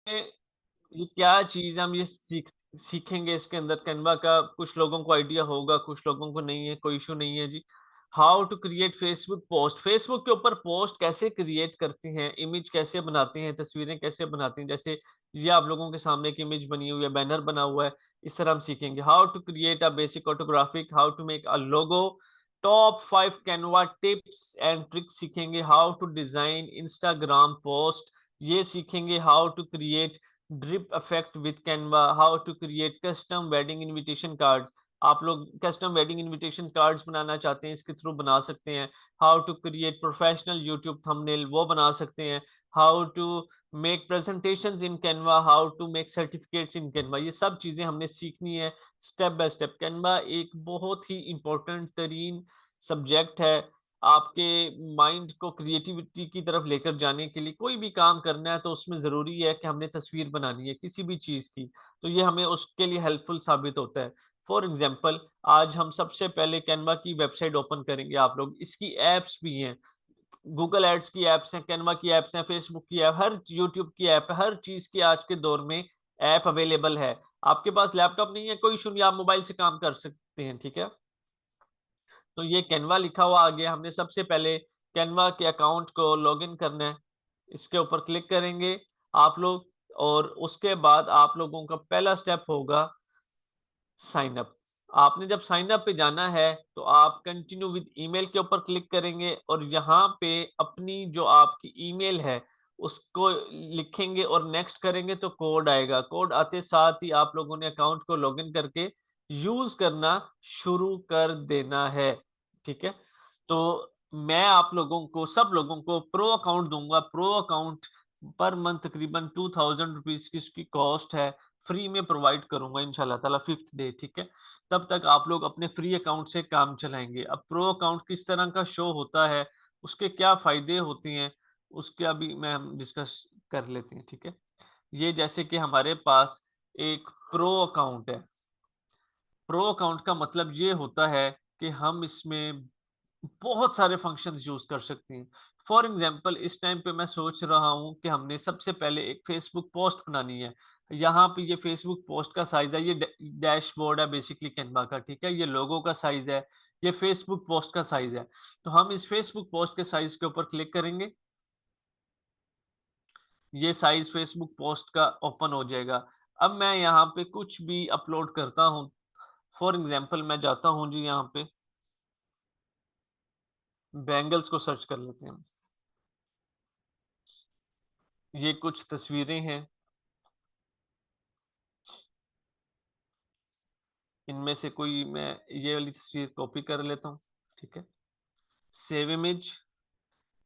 ये क्या चीज़ हम ये सीखेंगे इसके अंदर कैनवा का, कुछ लोगों को आइडिया होगा, कुछ लोगों को नहीं है, कोई इश्यू नहीं है जी। How to create Facebook post, Facebook के ऊपर पोस्ट कैसे क्रिएट करती हैं, इमेज कैसे बनाती हैं, तस्वीरें कैसे बनाती हैं। जैसे ये आप लोगों के सामने एक इमेज बनी हुई है, बैनर बना हुआ है, इस तरह हम सीखेंगे। How to create a basic autographic, how to make a logo, top 5 Canva tips and tricks सीखेंगे। How to design Instagram post, ये सीखेंगे। How to create drip effect with Canva, how to create custom wedding invitation cards, आप लोग custom wedding invitation cards बनाना चाहते हैं, इसके through बना सकते हैं। How to create professional YouTube thumbnail, वो बना सकते हैं। How to make presentations in Canva, how to make certificates in Canva, ये सब चीजें हमने सीखनी है स्टेप बाय स्टेप। कैनवा एक बहुत ही इंपॉर्टेंट तरीन सब्जेक्ट है आपके माइंड को क्रिएटिविटी की तरफ लेकर जाने के लिए। कोई भी काम करना है तो उसमें ज़रूरी है कि हमने तस्वीर बनानी है किसी भी चीज़ की, तो ये हमें उसके लिए हेल्पफुल साबित होता है। फॉर एग्जांपल, आज हम सबसे पहले कैनवा की वेबसाइट ओपन करेंगे आप लोग, इसकी ऐप्स भी हैं, गूगल एड्स की ऐप्स हैं, कैनवा की ऐप्स हैं, फेसबुक की ऐप, हर यूट्यूब की ऐप, हर चीज़ की आज के दौर में ऐप अवेलेबल है। आपके पास लैपटॉप नहीं है, कोई इश्यू नहीं, आप मोबाइल से काम कर सकते हैं, ठीक है? तो ये कैनवा लिखा हुआ आ गया। हमने सबसे पहले कैनवा के अकाउंट को लॉगिन करना है, इसके ऊपर क्लिक करेंगे आप लोग, और उसके बाद आप लोगों का पहला स्टेप होगा साइन अप। आपने जब साइन अप पे जाना है तो आप कंटिन्यू विद ईमेल के ऊपर क्लिक करेंगे और यहाँ पे अपनी जो आपकी ईमेल है उसको लिखेंगे और नेक्स्ट करेंगे तो कोड आएगा। कोड आते साथ ही आप लोगों ने अकाउंट को लॉगिन करके यूज करना शुरू कर देना है, ठीक है? तो मैं आप लोगों को, सब लोगों को प्रो अकाउंट दूंगा। प्रो अकाउंट पर मंथ तकरीबन 2000 रुपीज की इसकी कॉस्ट है, फ्री में प्रोवाइड करूंगा इंशाल्लाह ताला 5th डे, ठीक है? तब तक आप लोग अपने फ्री अकाउंट से काम चलाएंगे। अब प्रो अकाउंट किस तरह का शो होता है, उसके क्या फायदे होते हैं, उसके अभी मैं हम डिस्कस कर लेते हैं, ठीक है? ये जैसे कि हमारे पास एक प्रो अकाउंट है। प्रो अकाउंट का मतलब ये होता है कि हम इसमें बहुत सारे फंक्शंस यूज कर सकते हैं। फॉर एग्जांपल, इस टाइम पे मैं सोच रहा हूँ कि हमने सबसे पहले एक फेसबुक पोस्ट बनानी है। यहाँ पे ये फेसबुक पोस्ट का साइज है, ये डैशबोर्ड है बेसिकली कैनवा का, ठीक है? ये लोगो का साइज है, ये फेसबुक पोस्ट का साइज है। तो हम इस फेसबुक पोस्ट के साइज के ऊपर क्लिक करेंगे, ये साइज फेसबुक पोस्ट का ओपन हो जाएगा। अब मैं यहाँ पे कुछ भी अपलोड करता हूँ। फॉर एग्जाम्पल, मैं जाता हूँ जी, यहाँ पे बैंगल्स को सर्च कर लेते हैं। ये कुछ तस्वीरें हैं, इनमें से कोई मैं ये वाली तस्वीर कॉपी कर लेता हूँ, ठीक है? सेव इमेज,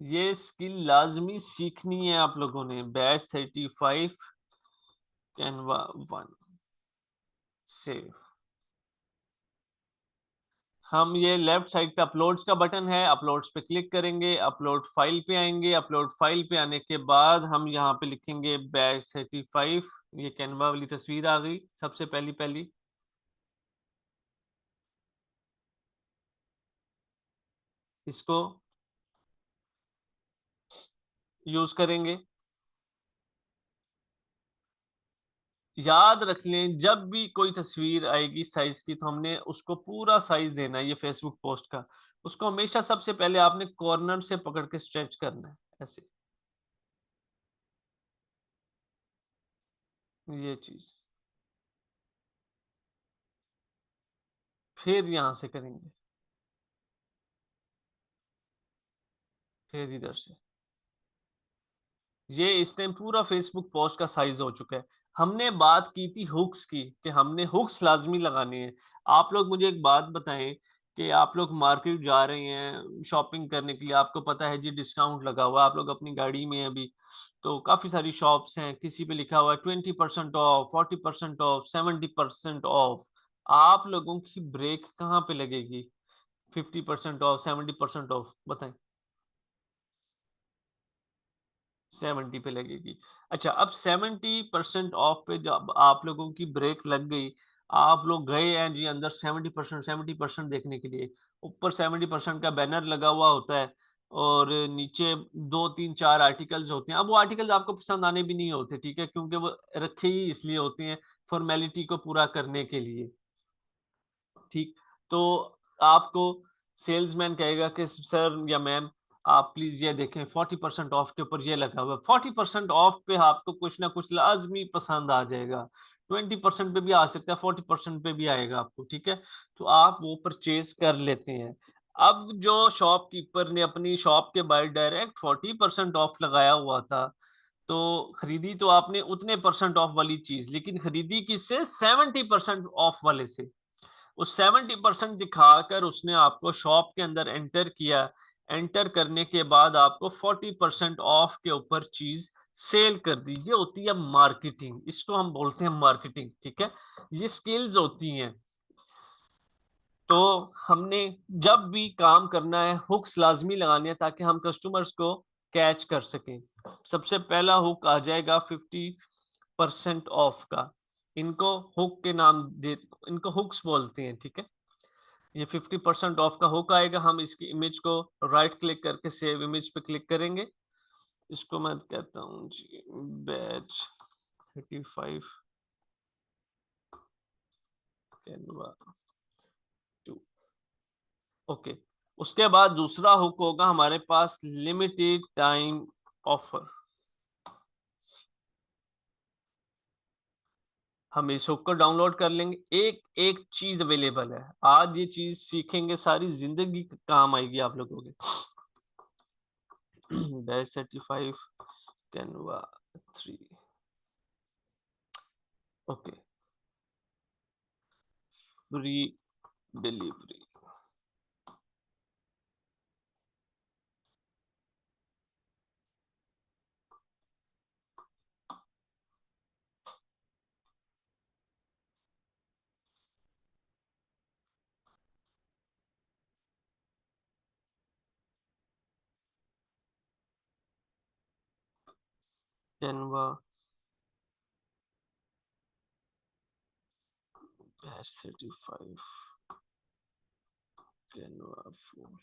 ये स्किल लाजमी सीखनी है आप लोगों ने। Batch 35 Canva 1 save. हम ये लेफ्ट साइड पे अपलोड्स का बटन है, अपलोड्स पे क्लिक करेंगे, अपलोड फाइल पे आएंगे। अपलोड फाइल पे आने के बाद हम यहाँ पे लिखेंगे बैच 35। ये कैनवा वाली तस्वीर आ गई सबसे पहली पहली, इसको यूज करेंगे। याद रख लें, जब भी कोई तस्वीर आएगी साइज की तो हमने उसको पूरा साइज देना है। ये फेसबुक पोस्ट का, उसको हमेशा सबसे पहले आपने कॉर्नर से पकड़ के स्ट्रेच करना है, ऐसे, ये चीज। फिर यहां से करेंगे, फिर इधर से। ये इस टाइम पूरा फेसबुक पोस्ट का साइज हो चुका है। हमने बात की थी हुक्स की, कि हमने हुक्स लाजमी लगाने हैं। आप लोग मुझे एक बात बताएं कि आप लोग मार्केट जा रहे हैं शॉपिंग करने के लिए, आपको पता है जी डिस्काउंट लगा हुआ है, आप लोग अपनी गाड़ी में हैं अभी, तो काफी सारी शॉप्स हैं, किसी पे लिखा हुआ है 20% ऑफ, 40% ऑफ, 70% ऑफ। आप लोगों की ब्रेक कहाँ पे लगेगी? 50% ऑफ, 70% ऑफ, बताएं। 70 पे लगेगी। अच्छा, अब 70% ऑफ पे जब आप लोगों की ब्रेक लग गई, आप लोग गए हैं जी अंदर 70% देखने के लिए, ऊपर 70% का बैनर लगा हुआ होता है। और नीचे 2 3 4 आर्टिकल्स होते हैं। अब वो आर्टिकल्स आपको पसंद आने भी नहीं होते, ठीक है, क्योंकि वो रखे ही इसलिए होते हैं फॉर्मेलिटी को पूरा करने के लिए, ठीक। तो आपको सेल्समैन कहेगा कि सर या मैम आप प्लीज ये देखें 40% ऑफ के ऊपर ये लगा हुआ है। 40% ऑफ पे आपको कुछ ना कुछ लाजमी पसंद आ जाएगा। 20% पे भी आ सकता है, 40% पे भी आएगा आपको, ठीक है। तो आप वो परचेज कर लेते हैं। अब जो शॉपकीपर ने अपनी शॉप के बाहर डायरेक्ट 40% ऑफ लगाया हुआ था, तो खरीदी तो आपने उतने परसेंट ऑफ वाली चीज, लेकिन खरीदी किससे? 70% ऑफ वाले से। उस 70% दिखाकर उसने आपको शॉप के अंदर एंटर किया। एंटर करने के बाद आपको 40% ऑफ के ऊपर चीज सेल कर दी। ये होती है मार्केटिंग, इसको हम बोलते हैं मार्केटिंग, ठीक है। ये स्किल्स होती हैं। तो हमने जब भी काम करना है हुक्स लाजमी लगानी है ताकि हम कस्टमर्स को कैच कर सकें। सबसे पहला हुक आ जाएगा 50% ऑफ का। इनको हुक के नाम दे, इनको हुक्स बोलते हैं, ठीक है। ये 50% ऑफ का हुक आएगा। हम इसकी इमेज को राइट क्लिक करके सेव इमेज पे क्लिक करेंगे। इसको मैं कहता हूँ जी बैच 35 कैनवा 2। ओके। उसके बाद दूसरा हुक होगा हमारे पास लिमिटेड टाइम ऑफर। हम इस हुक को डाउनलोड कर लेंगे। एक एक चीज अवेलेबल है, आज ये चीज सीखेंगे सारी जिंदगी काम आएगी आप लोगों के। Batch 35 Canva 3। Okay. Free delivery. Canva batch 35 Canva 4।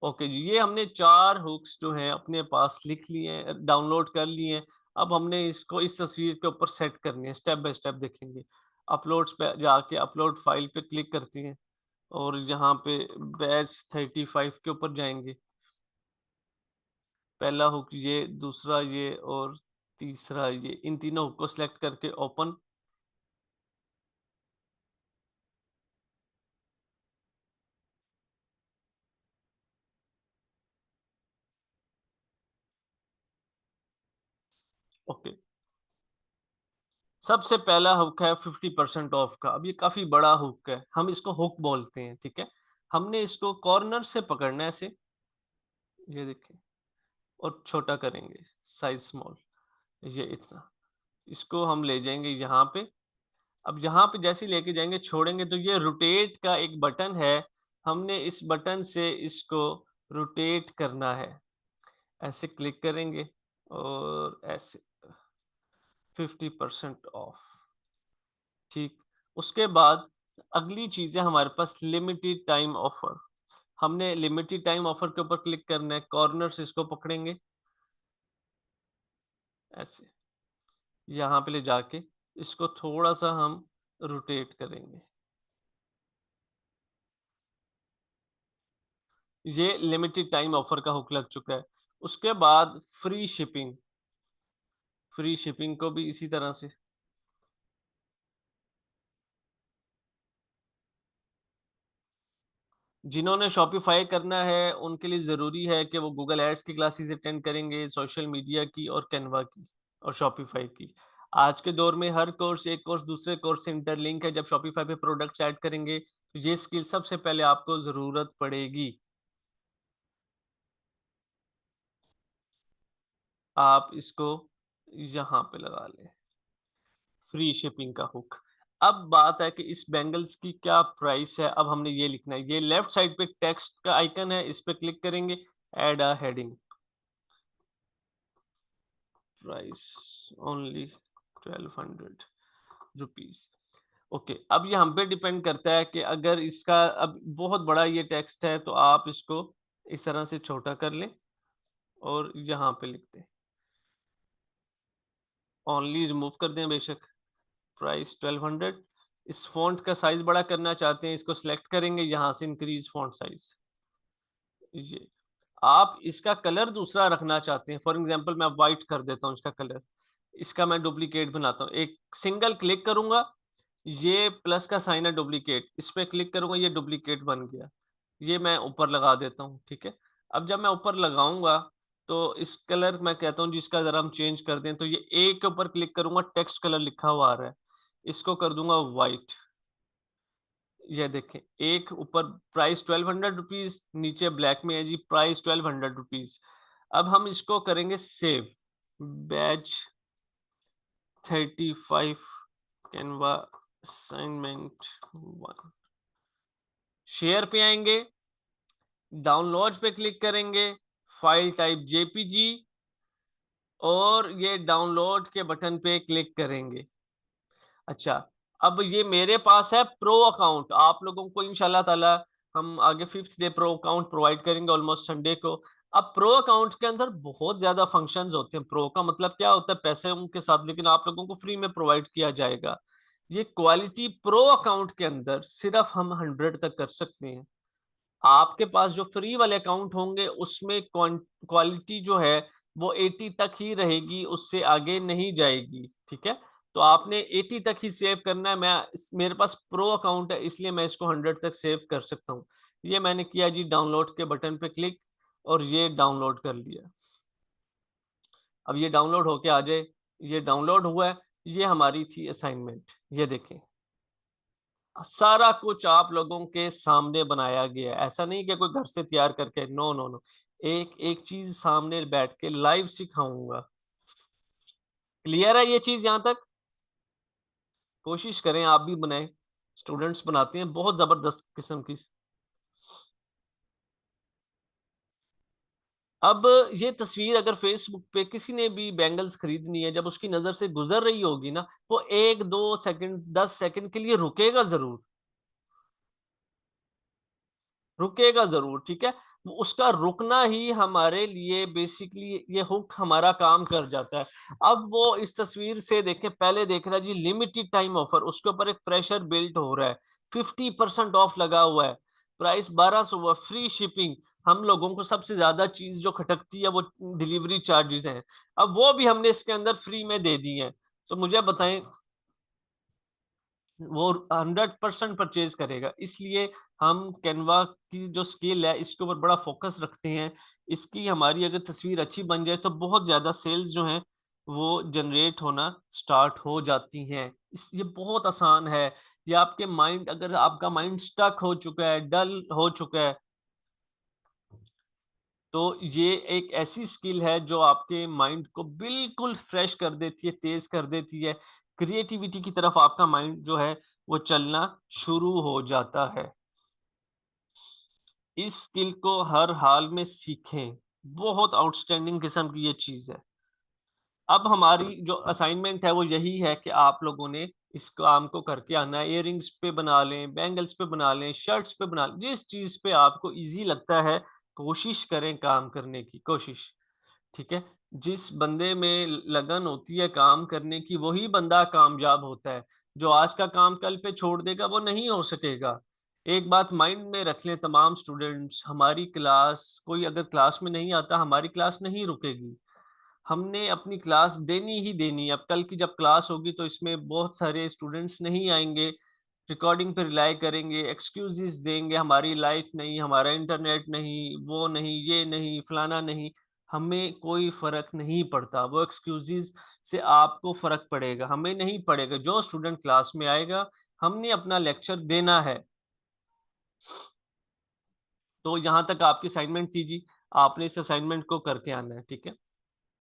Okay जी, ये हमने 4 हुक्स जो हैं अपने पास लिख लिए हैं, डाउनलोड कर लिए हैं। अब हमने इसको इस तस्वीर के ऊपर सेट करनी है, स्टेप बाय स्टेप देखेंगे। अपलोड्स पे जाके अपलोड फाइल पे क्लिक करती हैं और यहाँ पे बैच 35 के ऊपर जाएंगे। पहला हुक ये, दूसरा ये और तीसरा ये, इन तीनों हुक को सिलेक्ट करके ओपन। ओके। सबसे पहला हुक है 50% ऑफ का। अब ये काफी बड़ा हुक है, हम इसको हुक बोलते हैं, ठीक है। हमने इसको कॉर्नर से पकड़ना है ऐसे, ये देखिए, और छोटा करेंगे, साइज स्मॉल, ये इतना। इसको हम ले जाएंगे यहाँ पे। अब यहाँ पे जैसे ही लेके जाएंगे छोड़ेंगे तो ये रोटेट का एक बटन है। हमने इस बटन से इसको रोटेट करना है। ऐसे क्लिक करेंगे और ऐसे 50% ऑफ, ठीक। उसके बाद अगली चीज है हमारे पास लिमिटेड टाइम ऑफर। हमने लिमिटेड टाइम ऑफर के ऊपर क्लिक करना है, कॉर्नर से इसको पकड़ेंगे ऐसे, यहाँ पे ले जाके इसको थोड़ा सा हम रोटेट करेंगे। ये लिमिटेड टाइम ऑफर का हुक लग चुका है। उसके बाद फ्री शिपिंग, फ्री शिपिंग को भी इसी तरह से। जिन्होंने शॉपिफाई करना है उनके लिए ज़रूरी है कि वो गूगल एड्स की क्लासेस अटेंड करेंगे, सोशल मीडिया की और कैनवा की और शॉपिफाई की। आज के दौर में हर कोर्स एक कोर्स दूसरे कोर्स से इंटरलिंक है। जब शॉपिफाई पे प्रोडक्ट्स ऐड करेंगे तो ये स्किल सबसे पहले आपको ज़रूरत पड़ेगी। आप इसको यहाँ पे लगा लें, फ्री शिपिंग का हुक। अब बात है कि इस बैंगल्स की क्या प्राइस है। अब हमने ये लिखना है, ये लेफ्ट साइड पे टेक्स्ट का आइकन है, इस पे क्लिक करेंगे, ऐड अ heading, price only 1200 rupees. Okay. अब ये हम पे डिपेंड करता है कि अगर इसका अब बहुत बड़ा ये टेक्स्ट है तो आप इसको इस तरह से छोटा कर लें और यहाँ पे लिख दें, ओनली रिमूव कर दें बेशक, प्राइस 1200। इस फॉन्ट का साइज बड़ा करना चाहते हैं, इसको सिलेक्ट करेंगे, यहाँ से इंक्रीज फॉन्ट साइज। ये आप इसका कलर दूसरा रखना चाहते हैं, फॉर एग्जांपल मैं वाइट कर देता हूँ इसका कलर, इसका मैं डुप्लीकेट बनाता हूँ, एक सिंगल क्लिक करूंगा, ये प्लस का साइन है डुप्लीकेट, इस पे क्लिक करूंगा, ये डुप्लीकेट बन गया, ये मैं ऊपर लगा देता हूँ, ठीक है। अब जब मैं ऊपर लगाऊंगा तो इस कलर मैं कहता हूँ जिसका जरा हम चेंज कर दें, तो ये ए के ऊपर क्लिक करूंगा, टेक्स्ट कलर लिखा हुआ आ रहा है, इसको कर दूंगा व्हाइट। ये देखें, एक ऊपर प्राइस 1200 रुपीज, नीचे ब्लैक में है जी प्राइस 1200 रुपीज। अब हम इसको करेंगे save, batch 35 Canva assignment 1, share पे आएंगे, डाउनलोड पे क्लिक करेंगे, फाइल टाइप जेपीजी, और ये डाउनलोड के बटन पे क्लिक करेंगे। अच्छा, अब ये मेरे पास है प्रो अकाउंट, आप लोगों को इंशाल्लाह ताला हम आगे 5th day pro account provide करेंगे ऑलमोस्ट संडे को। अब प्रो अकाउंट के अंदर बहुत ज्यादा फंक्शंस होते हैं, प्रो का मतलब क्या होता है, पैसे उनके साथ, लेकिन आप लोगों को फ्री में प्रोवाइड किया जाएगा। ये क्वालिटी प्रो अकाउंट के अंदर सिर्फ हम 100 तक कर सकते हैं। आपके पास जो फ्री वाले अकाउंट होंगे उसमें क्वालिटी जो है वो 80 तक ही रहेगी, उससे आगे नहीं जाएगी, ठीक है। तो आपने 80 तक ही सेव करना है। मेरे पास प्रो अकाउंट है इसलिए मैं इसको 100 तक सेव कर सकता हूँ। ये मैंने किया जी, डाउनलोड के बटन पे क्लिक, और ये डाउनलोड कर लिया। अब ये डाउनलोड होके आ जाए, ये डाउनलोड हुआ है, ये हमारी थी असाइनमेंट, ये देखें सारा कुछ आप लोगों के सामने बनाया गया है। ऐसा नहीं कि कोई घर से तैयार करके, नो नो नो, एक एक चीज सामने बैठ के लाइव सिखाऊंगा। क्लियर है ये चीज यहां तक? कोशिश करें आप भी बनाएं, स्टूडेंट्स बनाते हैं बहुत जबरदस्त किस्म की। अब ये तस्वीर अगर फेसबुक पे किसी ने भी बैंगल्स खरीदनी है, जब उसकी नजर से गुजर रही होगी ना, वो 1-2 सेकंड 10 सेकंड के लिए रुकेगा जरूर, रुकेगा जरूर, ठीक है। उसका रुकना ही हमारे लिए बेसिकली ये हुक हमारा काम कर जाता है। अब वो इस तस्वीर से देखें, पहले देख रहा है जी लिमिटेड टाइम ऑफर, उसके ऊपर एक प्रेशर बिल्ड हो रहा है, 50% ऑफ लगा हुआ है, प्राइस 1200 हुआ, फ्री शिपिंग। हम लोगों को सबसे ज्यादा चीज जो खटकती है वो डिलीवरी चार्जेस हैं, अब वो भी हमने इसके अंदर फ्री में दे दी है। तो मुझे बताएं, वो 100% परचेज करेगा। इसलिए हम कैनवा की जो स्किल है इसके ऊपर बड़ा फोकस रखते हैं। इसकी हमारी अगर तस्वीर अच्छी बन जाए तो बहुत ज्यादा सेल्स जो हैं वो जनरेट होना स्टार्ट हो जाती हैं। इस ये बहुत आसान है। ये आपके माइंड, अगर आपका माइंड स्टक हो चुका है, डल हो चुका है, तो ये एक ऐसी स्किल है जो आपके माइंड को बिल्कुल फ्रेश कर देती है, तेज कर देती है, क्रिएटिविटी की तरफ आपका माइंड जो है वो चलना शुरू हो जाता है। इस स्किल को हर हाल में सीखें, बहुत आउटस्टैंडिंग किस्म की ये चीज है। अब हमारी जो असाइनमेंट है वो यही है कि आप लोगों ने इस काम को करके आना है। इयररिंग्स पे बना लें, बैंगल्स पे बना लें, शर्ट्स पे बना लें, जिस चीज पे आपको इजी लगता है कोशिश करें काम करने की, कोशिश, ठीक है। जिस बंदे में लगन होती है काम करने की वही बंदा कामयाब होता है। जो आज का काम कल पे छोड़ देगा वो नहीं हो सकेगा। एक बात माइंड में रख लें तमाम स्टूडेंट्स, हमारी क्लास, कोई अगर क्लास में नहीं आता, हमारी क्लास नहीं रुकेगी, हमने अपनी क्लास देनी ही देनी है। अब कल की जब क्लास होगी तो इसमें बहुत सारे स्टूडेंट्स नहीं आएंगे, रिकॉर्डिंग पे रिलाई करेंगे, एक्सक्यूजेस देंगे, हमारी लाइफ नहीं, हमारा इंटरनेट नहीं, वो नहीं, ये नहीं, फलाना नहीं। हमें कोई फर्क नहीं पड़ता, वो एक्सक्यूजेस से आपको फर्क पड़ेगा, हमें नहीं पड़ेगा। जो स्टूडेंट क्लास में आएगा हमने अपना लेक्चर देना है। तो यहाँ तक आपकी असाइनमेंट थी जी, आपने इस असाइनमेंट को करके आना है, ठीक है।